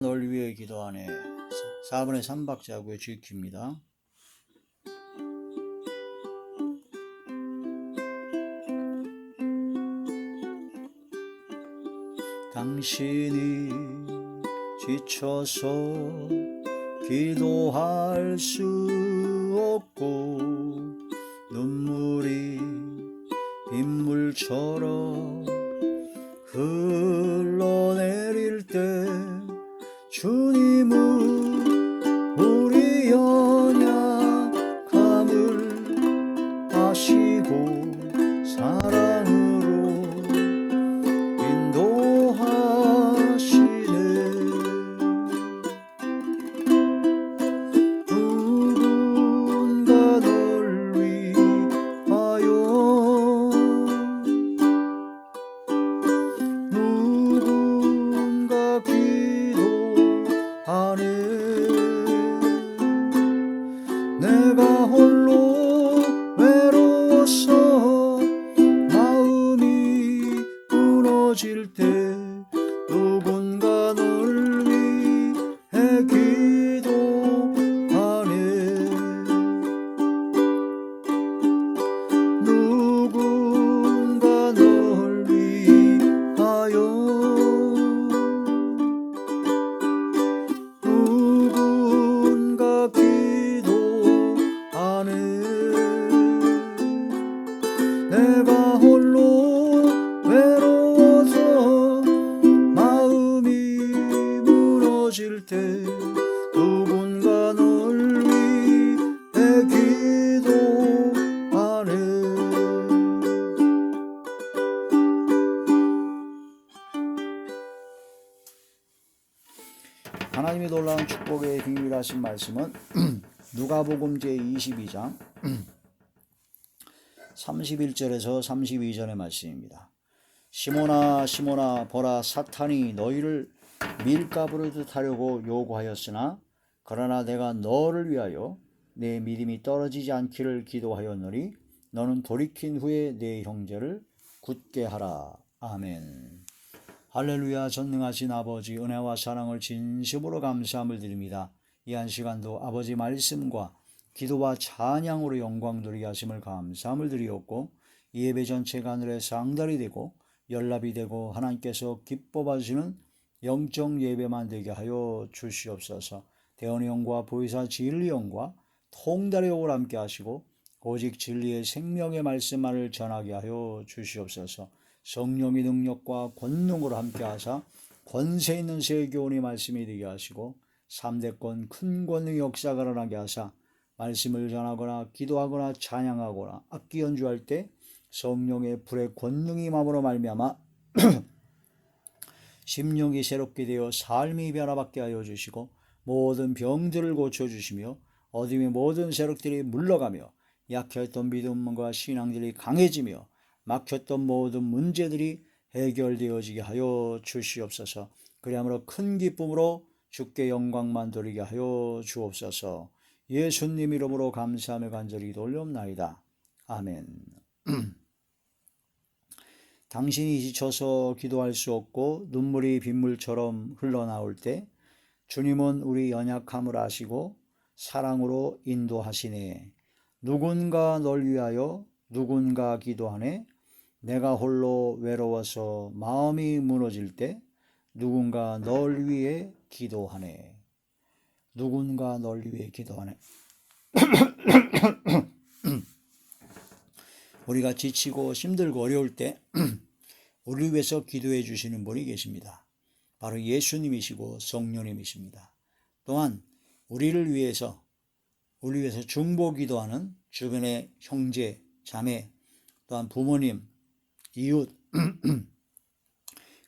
널 위해 기도하네. 4분의 3박자고의 주입기입니다. 당신이 지쳐서 기도할 수 없고 눈물이 빗물처럼 흘러내릴 때 주님은 우리 연약함을 아시고 사랑으로 인도하시네. 누군가 널 위하여 누군가 기도하네. 내가 홀로 외로워서 마음이 무너질 때 누군가 널 위해 기도하네. 누군가 널 위하여 누군가 기도하네. 내가 홀로 외로워서 마음이 무너질 때 누군가 널 위해 기도하네. 하나님이 놀라운 축복의 비밀하신 말씀은 누가복음 제22장 31절에서 32절의 말씀입니다. 시몬아 시몬아 보라 사탄이 너희를 밀가부르듯 하려고 요구하였으나 그러나 내가 너를 위하여 내 믿음이 떨어지지 않기를 기도하였노니 너는 돌이킨 후에 내 형제를 굳게 하라. 아멘. 할렐루야. 전능하신 아버지 은혜와 사랑을 진심으로 감사함을 드립니다. 이 한 시간도 아버지 말씀과 기도와 찬양으로 영광 돌리게 하심을 감사함을 드리었고 이 예배 전체가 하늘의 상달이 되고 연락이 되고 하나님께서 기뻐 봐주시는 영적 예배만 되게 하여 주시옵소서. 대언의 영과 보혜사 진리 영과 통달의 영을 함께 하시고 오직 진리의 생명의 말씀만을 전하게 하여 주시옵소서. 성령의 능력과 권능으로 함께 하사 권세 있는 세교훈의 말씀이 되게 하시고 3대권 큰 권능의 역사가 일어나게 하사 말씀을 전하거나 기도하거나 찬양하거나 악기 연주할 때 성령의 불의 권능이 임함으로 말미암아 심령이 새롭게 되어 삶이 변화받게 하여 주시고 모든 병들을 고쳐주시며 어둠의 모든 세력들이 물러가며 약했던 믿음과 신앙들이 강해지며 막혔던 모든 문제들이 해결되어지게 하여 주시옵소서. 그리함으로 큰 기쁨으로 주께 영광만 돌리게 하여 주옵소서. 예수님 이름으로 감사하며 간절히 돌려옵나이다. 아멘. 당신이 지쳐서 기도할 수 없고 눈물이 빗물처럼 흘러나올 때 주님은 우리 연약함을 아시고 사랑으로 인도하시네. 누군가 널 위하여 누군가 기도하네. 내가 홀로 외로워서 마음이 무너질 때 누군가 널 위해 기도하네. 누군가 널 위해 기도하네. 우리가 지치고 힘들고 어려울 때 우리 위해서 기도해 주시는 분이 계십니다. 바로 예수님이시고 성령님이십니다. 또한 우리를 위해서 중보 기도하는 주변의 형제, 자매, 또한 부모님, 이웃,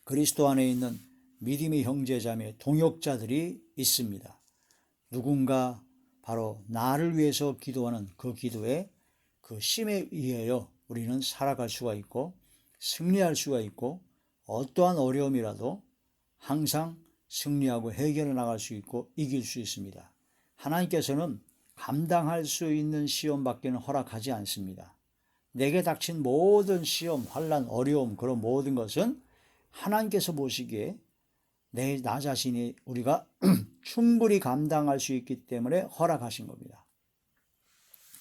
그리스도 안에 있는 믿음의 형제, 자매, 동역자들이 있습니다. 누군가 바로 나를 위해서 기도하는 그 기도에 그 심에 의하여 우리는 살아갈 수가 있고 승리할 수가 있고 어떠한 어려움이라도 항상 승리하고 해결해 나갈 수 있고 이길 수 있습니다. 하나님께서는 감당할 수 있는 시험밖에는 허락하지 않습니다. 내게 닥친 모든 시험, 환난, 어려움, 그런 모든 것은 하나님께서 보시기에 나 자신이 우리가 충분히 감당할 수 있기 때문에 허락하신 겁니다.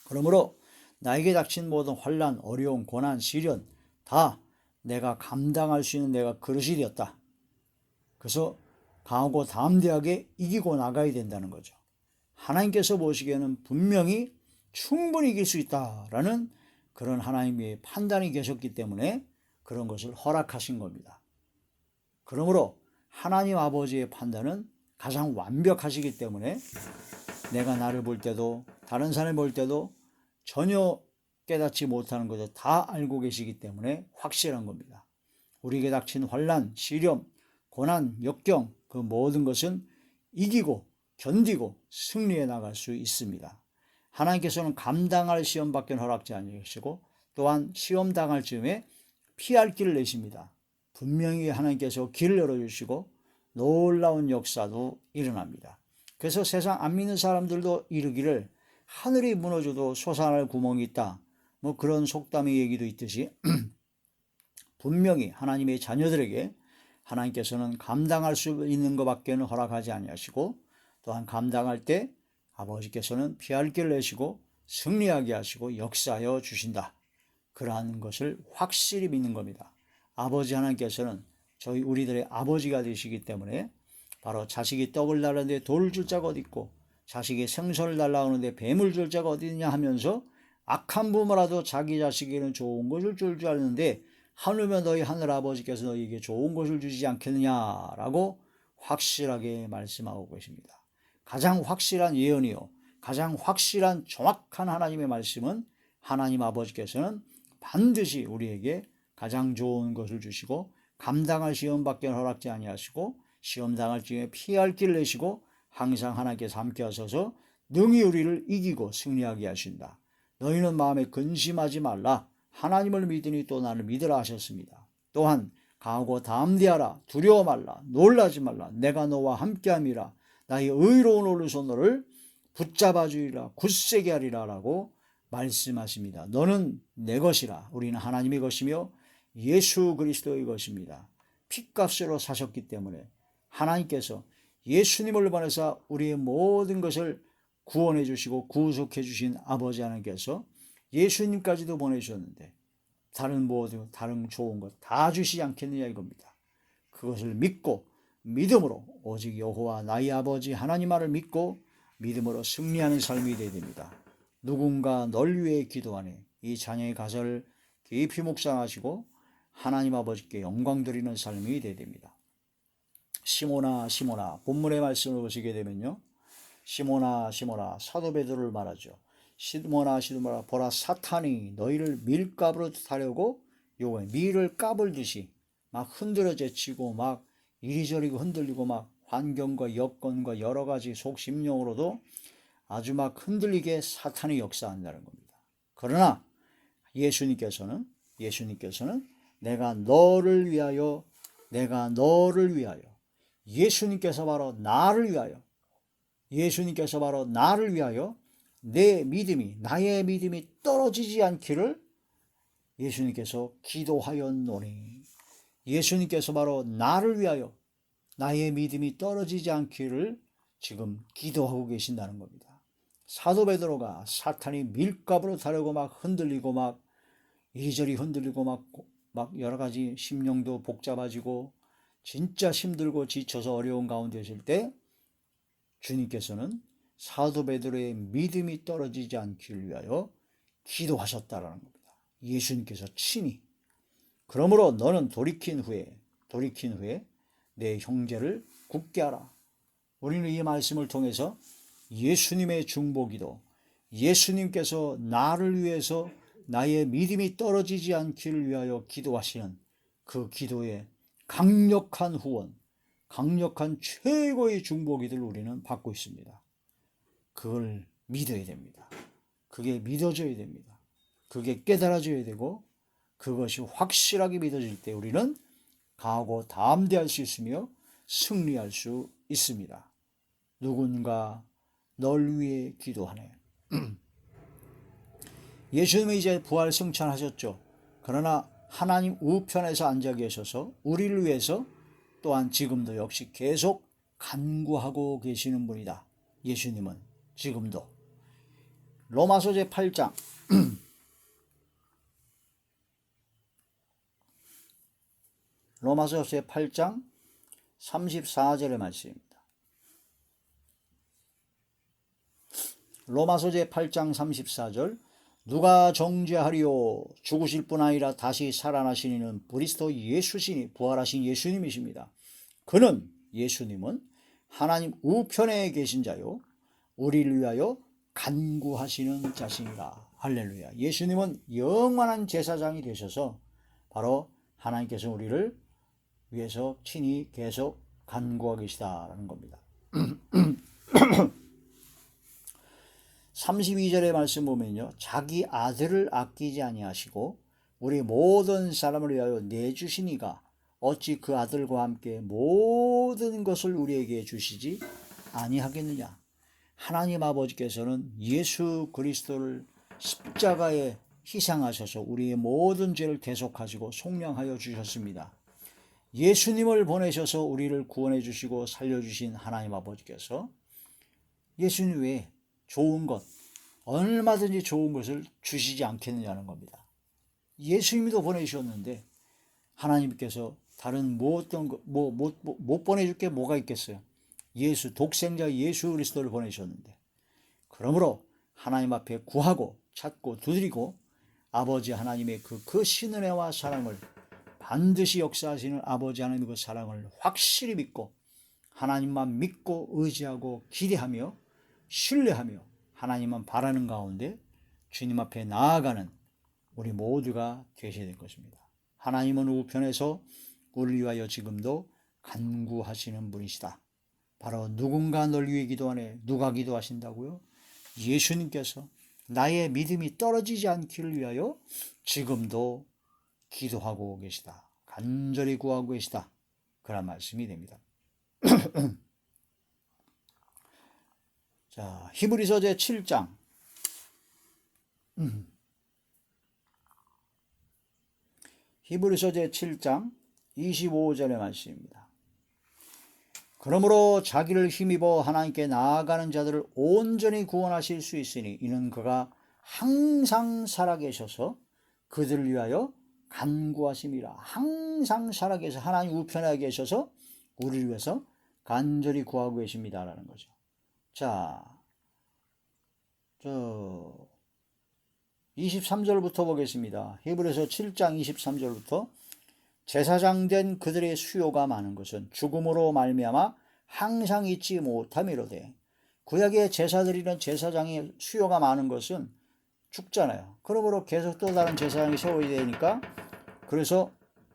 그러므로 나에게 닥친 모든 환난, 어려움, 고난, 시련 다 내가 감당할 수 있는 내가 그릇이 되었다. 그래서 강하고 담대하게 이기고 나가야 된다는 거죠. 하나님께서 보시기에는 분명히 충분히 이길 수 있다라는 그런 하나님의 판단이 계셨기 때문에 그런 것을 허락하신 겁니다. 그러므로 하나님 아버지의 판단은 가장 완벽하시기 때문에 내가 나를 볼 때도 다른 사람을 볼 때도 전혀 깨닫지 못하는 것을 다 알고 계시기 때문에 확실한 겁니다. 우리에게 닥친 환난, 시련, 고난, 역경 그 모든 것은 이기고 견디고 승리해 나갈 수 있습니다. 하나님께서는 감당할 시험밖에 허락지 아니시고 또한 시험 당할 즈음에 피할 길을 내십니다. 분명히 하나님께서 길을 열어주시고 놀라운 역사도 일어납니다. 그래서 세상 안 믿는 사람들도 이르기를 하늘이 무너져도 솟아날 구멍이 있다. 뭐 그런 속담의 얘기도 있듯이 분명히 하나님의 자녀들에게 하나님께서는 감당할 수 있는 것밖에는 허락하지 아니하시고 또한 감당할 때 아버지께서는 피할 길을 내시고 승리하게 하시고 역사하여 주신다. 그러한 것을 확실히 믿는 겁니다. 아버지 하나님께서는 저희 우리들의 아버지가 되시기 때문에 바로 자식이 떡을 달라는데 돌을 줄 자가 어디 있고 자식이 생선을 달라오는데 뱀을 줄 자가 어디 있냐 하면서 악한 부모라도 자기 자식에게는 좋은 것을 줄 줄 아는데 하물며 너희 하늘 아버지께서 너희에게 좋은 것을 주시지 않겠느냐라고 확실하게 말씀하고 계십니다. 가장 확실한 예언이요 가장 확실한 정확한 하나님의 말씀은 하나님 아버지께서는 반드시 우리에게 가장 좋은 것을 주시고 감당할 시험밖에 허락지 아니하시고 시험 당할 즈음에 피할 길을 내시고 항상 하나님께서 함께 하셔서 능히 우리를 이기고 승리하게 하신다. 너희는 마음에 근심하지 말라. 하나님을 믿으니 또 나를 믿으라 하셨습니다. 또한 강하고 담대하라. 두려워 말라. 놀라지 말라. 내가 너와 함께함이라. 나의 의로운 오른손 너를 붙잡아 주리라. 굳세게 하리라 라고 말씀하십니다. 너는 내 것이라. 우리는 하나님의 것이며 예수 그리스도의 것입니다. 핏값으로 사셨기 때문에 하나님께서 예수님을 보내사 우리의 모든 것을 구원해 주시고 구속해 주신 아버지 하나님께서 예수님까지도 보내주셨는데 다른 좋은 것 다 주시지 않겠느냐 이겁니다. 그것을 믿고 믿음으로 오직 여호와 나의 아버지 하나님만을 믿고 믿음으로 승리하는 삶이 되어야 됩니다. 누군가 널 위해 기도하니 이 자녀의 가설을 깊이 묵상하시고 하나님 아버지께 영광 드리는 삶이 되어야 됩니다. 시몬아 시몬아 본문의 말씀을 보시게 되면요 시몬아 시몬아 사도 베드로를 말하죠. 시몬아 시몬아 보라 사탄이 너희를 밀가부로 타려고 요구해. 밀을 까불듯이 막 흔들어 제치고 막 이리저리 흔들리고 막 환경과 여건과 여러 가지 속심령으로도 아주 막 흔들리게 사탄이 역사한다는 겁니다. 그러나 예수님께서는 내가 너를 위하여 예수님께서 바로 나를 위하여 나의 믿음이 떨어지지 않기를 예수님께서 기도하였노니 예수님께서 바로 나를 위하여 나의 믿음이 떨어지지 않기를 지금 기도하고 계신다는 겁니다. 사도 베드로가 사탄이 밀가부로 타려고 막 흔들리고 막 이리저리 흔들리고 막 여러 가지 심령도 복잡해지고 진짜 힘들고 지쳐서 어려운 가운데 있을 때 주님께서는 사도 베드로의 믿음이 떨어지지 않기를 위하여 기도하셨다라는 겁니다. 예수님께서 친히. 그러므로 너는 돌이킨 후에 내 형제를 굳게 하라. 우리는 이 말씀을 통해서 예수님의 중보기도, 예수님께서 나를 위해서 나의 믿음이 떨어지지 않기를 위하여 기도하시는 그 기도의 강력한 후원, 강력한 최고의 중보기도를 우리는 받고 있습니다. 그걸 믿어야 됩니다. 그게 믿어져야 됩니다. 그게 깨달아져야 되고 그것이 확실하게 믿어질 때 우리는 강하고 담대할 수 있으며 승리할 수 있습니다. 누군가 널 위해 기도하네. 예수님이 이제 부활 승천하셨죠. 그러나 하나님 우편에서 앉아 계셔서 우리를 위해서 또한 지금도 역시 계속 간구하고 계시는 분이다. 예수님은 지금도. 로마서 제8장 로마서 제8장 34절의 말씀입니다. 로마서 제8장 34절 누가 정죄하리요 죽으실 뿐 아니라 다시 살아나신 이는 그리스도 예수시니 부활하신 예수님이십니다. 그는 예수님은 하나님 우편에 계신 자요 우리를 위하여 간구하시는 자신이라. 할렐루야. 예수님은 영원한 제사장이 되셔서 바로 하나님께서 우리를 위해서 친히 계속 간구하고 계시다라는 겁니다. 32절의 말씀 보면요. 자기 아들을 아끼지 아니하시고 우리 모든 사람을 위하여 내주시니가 어찌 그 아들과 함께 모든 것을 우리에게 주시지 아니하겠느냐. 하나님 아버지께서는 예수 그리스도를 십자가에 희생하셔서 우리의 모든 죄를 대속하시고 속량하여 주셨습니다. 예수님을 보내셔서 우리를 구원해 주시고 살려주신 하나님 아버지께서 예수님 외에 좋은 것, 얼마든지 좋은 것을 주시지 않겠느냐는 겁니다. 예수님도 보내주셨는데 하나님께서 다른 못 보내줄 게 뭐가 있겠어요? 독생자 예수 그리스도를 보내셨는데, 그러므로 하나님 앞에 구하고 찾고 두드리고 아버지 하나님의 그 신은혜와 사랑을 반드시 역사하시는 아버지 하나님의 그 사랑을 확실히 믿고 하나님만 믿고 의지하고 기대하며 신뢰하며 하나님만 바라는 가운데 주님 앞에 나아가는 우리 모두가 되셔야 될 것입니다. 하나님은 우편에서 우리를 위하여 지금도 간구하시는 분이시다. 바로 누군가 널 위해 기도하네. 누가 기도하신다고요? 예수님께서 나의 믿음이 떨어지지 않기를 위하여 지금도 기도하고 계시다. 간절히 구하고 계시다. 그런 말씀이 됩니다. 자, 히브리서 제7장 히브리서 제7장 25절의 말씀입니다. 그러므로 자기를 힘입어 하나님께 나아가는 자들을 온전히 구원하실 수 있으니 이는 그가 항상 살아계셔서 그들을 위하여 간구하심이라. 항상 살아계셔서 하나님 우편에 계셔서 우리를 위해서 간절히 구하고 계십니다라는 거죠. 자, 23절부터 보겠습니다. 히브리서 7장 23절부터 제사장 된 그들의 수요가 많은 것은 죽음으로 말미암아 항상 잊지 못함이로되 구약의 제사드리는 제사장의 수요가 많은 것은 죽잖아요. 그러므로 계속 또 다른 제사장이 세워야 되니까 그래서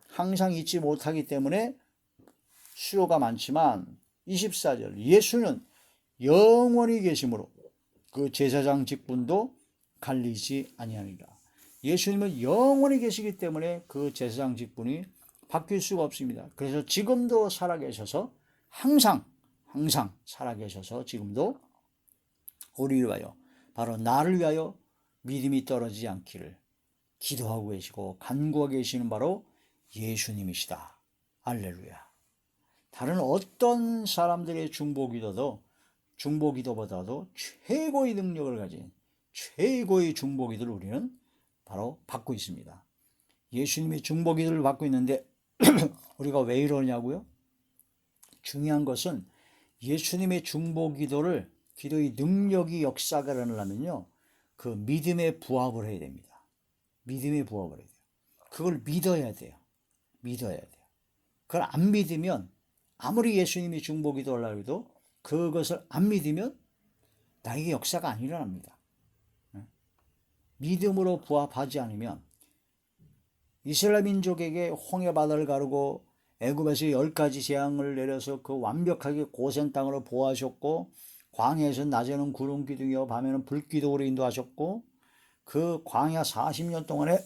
항상 잊지 못하기 때문에 수요가 많지만 24절 예수는 영원히 계심으로 그 제사장 직분도 갈리지 아니하니라. 예수님은 영원히 계시기 때문에 그 제사장 직분이 바뀔 수가 없습니다. 그래서 지금도 살아계셔서 항상 살아계셔서 지금도 우리를 위하여 바로 나를 위하여 믿음이 떨어지지 않기를 기도하고 계시고 간구하고 계시는 바로 예수님이시다. 할렐루야. 다른 어떤 사람들의 중보기도보다도 최고의 능력을 가진 최고의 중보기도를 우리는 바로 받고 있습니다. 예수님이 중보기도를 받고 있는데 우리가 왜 이러냐고요? 중요한 것은 예수님의 중보기도를 기도의 능력이 역사가 일어나려면요 그 믿음에 부합을 해야 됩니다. 믿음에 부합을 해야 돼요. 그걸 믿어야 돼요. 그걸 안 믿으면 아무리 예수님이 중보기도 하려고 해도 그것을 안 믿으면 나에게 역사가 안 일어납니다. 믿음으로 부합하지 않으면 이스라엘 민족에게 홍해바다를 가르고 애굽에서 10가지 재앙을 내려서 그 완벽하게 고센 땅으로 보호하셨고 광야에서 낮에는 구름 기둥이요 밤에는 불 기둥으로 인도하셨고 그 광야 40년 동안에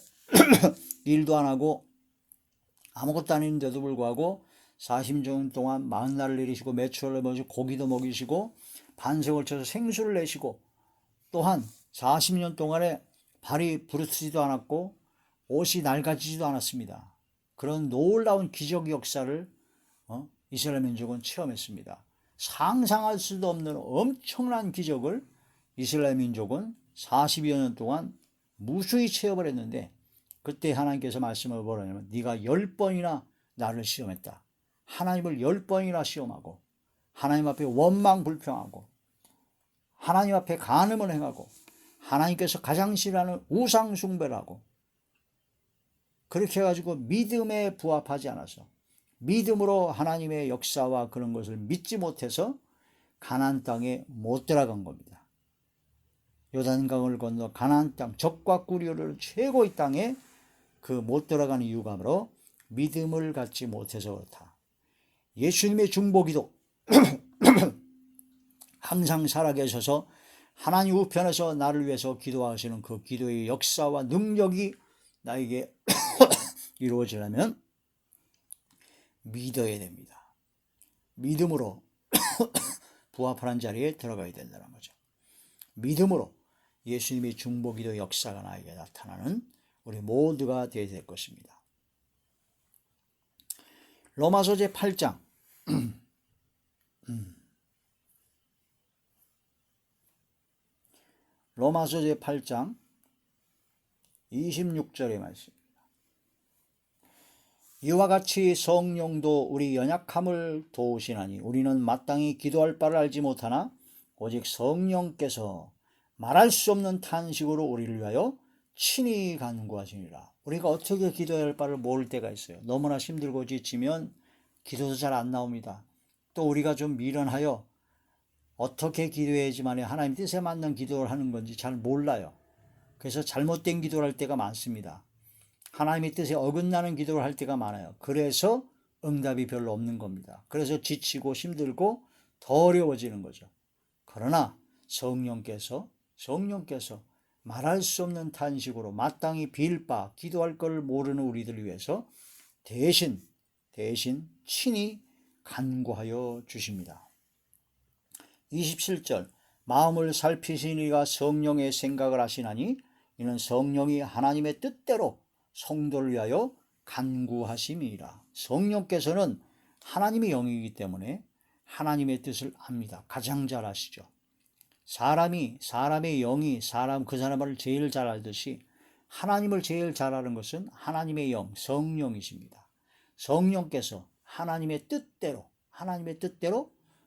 일도 안 하고 아무것도 안 했는데도 불구하고 40년 동안 만나를 내리시고 메추라를 먹이시고 고기도 먹이시고 반세 걸쳐서 생수를 내시고 또한 40년 동안에 발이 부르트지도 않았고 옷이 낡아지지도 않았습니다. 그런 놀라운 기적 역사를 이스라엘 민족은 체험했습니다. 상상할 수도 없는 엄청난 기적을 이스라엘 민족은 40여 년 동안 무수히 체험을 했는데, 그때 하나님께서 말씀을 뭐라냐면 네가 10번이나 나를 시험했다. 하나님을 10번이나 시험하고 하나님 앞에 원망 불평하고 하나님 앞에 간음을 행하고 하나님께서 가장 싫어하는 우상 숭배를 하고, 그렇게 해가지고 믿음에 부합하지 않아서 믿음으로 하나님의 역사와 그런 것을 믿지 못해서 가나안 땅에 못 들어간 겁니다. 요단강을 건너 가나안 땅, 적과 꿀이 최고의 땅에 그 못 들어가는 이유가 바로 믿음을 갖지 못해서 그렇다. 예수님의 중보기도 항상 살아계셔서 하나님 우편에서 나를 위해서 기도하시는 그 기도의 역사와 능력이 나에게 이루어지려면 믿어야 됩니다. 믿음으로 부합하는 자리에 들어가야 된다는 거죠. 믿음으로 예수님의 중보기도 역사가 나에게 나타나는 우리 모두가 되어야 될 것입니다. 로마서 제8장 로마서 제8장 26절의 말씀입니다. 이와 같이 성령도 우리 연약함을 도우시나니 우리는 마땅히 기도할 바를 알지 못하나 오직 성령께서 말할 수 없는 탄식으로 우리를 위하여 친히 간구하시니라. 우리가 어떻게 기도해야 할 바를 모를 때가 있어요. 너무나 힘들고 지치면 기도도 잘 안 나옵니다. 또 우리가 좀 미련하여 어떻게 기도해야지만 하나님 뜻에 맞는 기도를 하는 건지 잘 몰라요. 그래서 잘못된 기도를 할 때가 많습니다. 하나님의 뜻에 어긋나는 기도를 할 때가 많아요. 그래서 응답이 별로 없는 겁니다. 그래서 지치고 힘들고 더 어려워지는 거죠. 그러나 성령께서 말할 수 없는 탄식으로 마땅히 빌 바 기도할 것을 모르는 우리들을 위해서 대신 친히 간구하여 주십니다. 27절 마음을 살피신 이가 성령의 생각을 하시나니 이는 성령이 하나님의 뜻대로 성도를 위하여 간구하심이라. 성령께서는 하나님의 영이기 때문에 하나님의 뜻을 압니다. 가장 잘 아시죠. 사람의 영이 그 사람을 제일 잘 알듯이 하나님을 제일 잘 아는 것은 하나님의 영, 성령이십니다. 성령께서 하나님의 뜻대로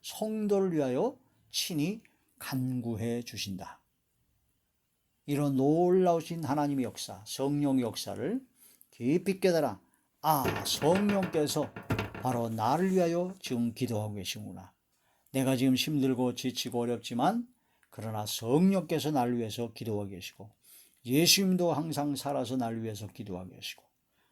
성도를 위하여 친히 간구해 주신다. 이런 놀라우신 하나님의 역사, 성령의 역사를 깊이 깨달아 성령께서 바로 나를 위하여 지금 기도하고 계시구나. 내가 지금 힘들고 지치고 어렵지만 그러나 성령께서 나를 위해서 기도하고 계시고 예수님도 항상 살아서 나를 위해서 기도하고 계시고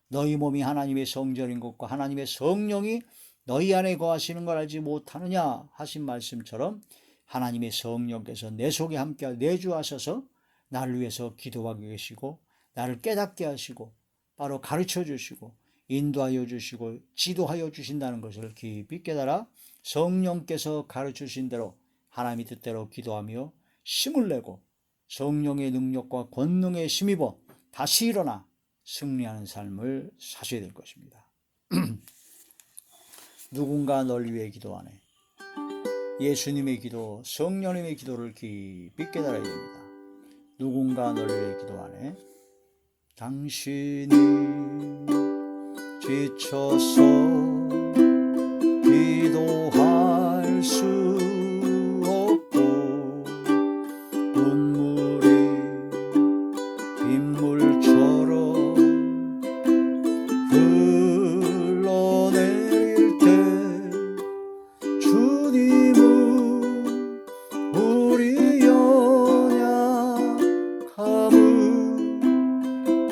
너희 몸이 하나님의 성전인 것과 하나님의 성령이 너희 안에 거하시는 걸 알지 못하느냐 하신 말씀처럼 하나님의 성령께서 내 속에 함께 내주하셔서 나를 위해서 기도하고 계시고 나를 깨닫게 하시고 바로 가르쳐 주시고 인도하여 주시고 지도하여 주신다는 것을 깊이 깨달아 성령께서 가르쳐 주신 대로 하나님의 뜻대로 기도하며 힘을 내고 성령의 능력과 권능에 힘입어 다시 일어나 승리하는 삶을 사셔야 될 것입니다. 누군가 널 위해 기도하네. 예수님의 기도, 성령님의 기도를 깊이 깨달아야 됩니다. 누군가 널 위해 기도하네. 당신이 지쳐서 기도할 수 없고 눈물이 빗물처럼 흘러내릴 때 주님은 우리 연약함을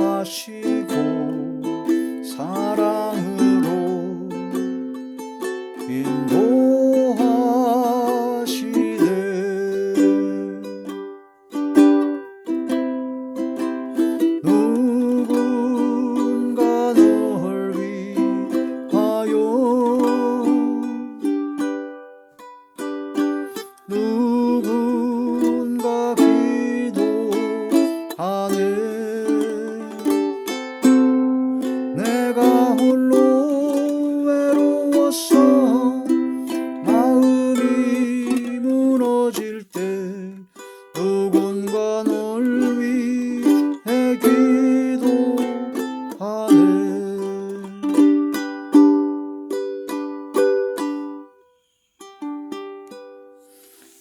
아시고 사랑으로 인도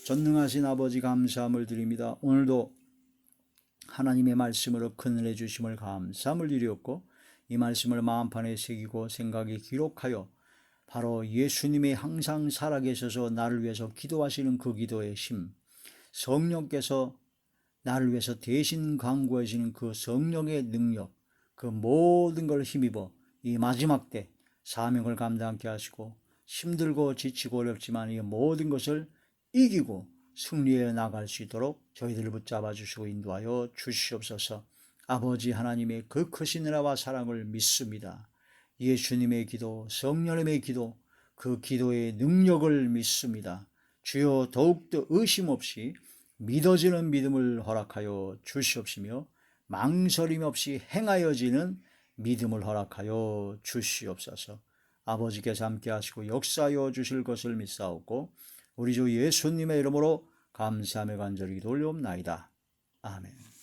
전능하신 아버지 감사함을 드립니다. 오늘도 하나님의 말씀으로 큰 은혜 주심을 감사함을 드렸고 이 말씀을 마음판에 새기고 생각에 기록하여 바로 예수님의 항상 살아계셔서 나를 위해서 기도하시는 그 기도의 힘, 성령께서 나를 위해서 대신 강구하시는 그 성령의 능력, 그 모든 걸 힘입어 이 마지막 때 사명을 감당케 하시고 힘들고 지치고 어렵지만 이 모든 것을 이기고 승리해 나갈 수 있도록 저희들을 붙잡아 주시고 인도하여 주시옵소서. 아버지 하나님의 그 크신 은혜와 사랑을 믿습니다. 예수님의 기도, 성령님의 기도, 그 기도의 능력을 믿습니다. 주여 더욱더 의심 없이 믿어지는 믿음을 허락하여 주시옵시며 망설임 없이 행하여지는 믿음을 허락하여 주시옵소서. 아버지께서 함께 하시고 역사하여 주실 것을 믿사옵고 우리 주 예수님의 이름으로 감사하며 간절히 기도 올려옵나이다. 아멘.